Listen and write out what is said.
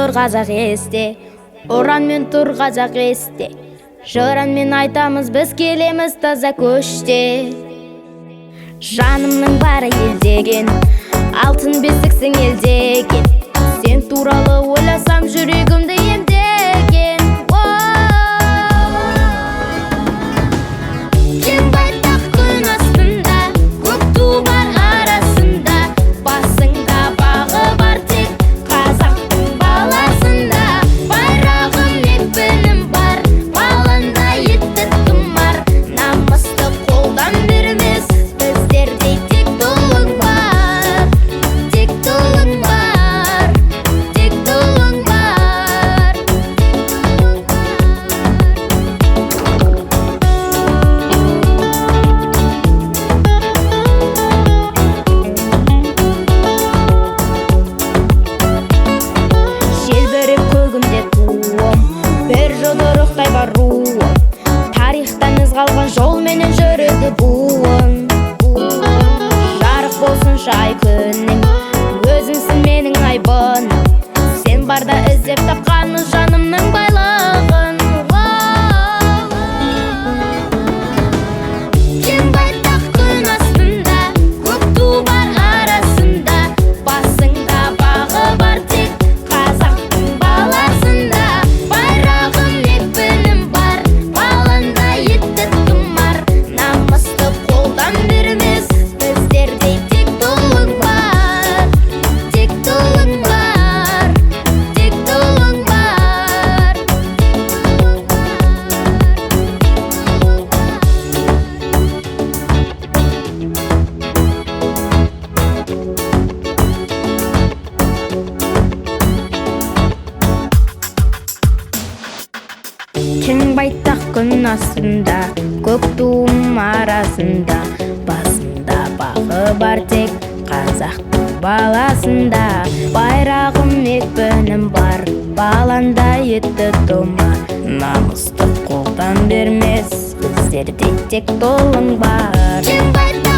тұр қазақ есте, ұранмен тұр қазақ есте, жыранмен айтамыз біз келеміз таза көште. Жанымның бары елдеген, алтын бесіксің елдеген, сен туралы ойласам жүрегімді емдеген. Кең байтақ күн астында, көк ту бар арасында, басыңда бағы бар тек қазақтың баласында. Байрағым екпінім бар, балында етті тұмар, намысты қолдан бермес, біздерде тек тұлың бар, тек тұлың бар, тек тұлың бар. Желбіріп көгімде туым, бір жұдырықтай бар руым, тарихтан із қалған жолменен жүреді буын. Жарық болсыншы ай күнің, өзіңсің менің айбыным, сен барда іздеп тапқаны жанымның байлығын. Кең байтақ күн астында, көк ту бар арасында, басыңда бағы бар тек қазақтың баласында. Байрағым екпінім бар, балында етті тұмар, намысты қолдан бермес, біздерде тек тұлың бар, тек тұлың бар, тек тұлың бар. Кең байтақ күн астында, көк туым арасында, басында бағы бар тек қазақтың баласында. Байрағым екпінім бар, баланда етті тұмар, намысты қолдан бермес, біздерде тек тұлың бар. Кең байтақ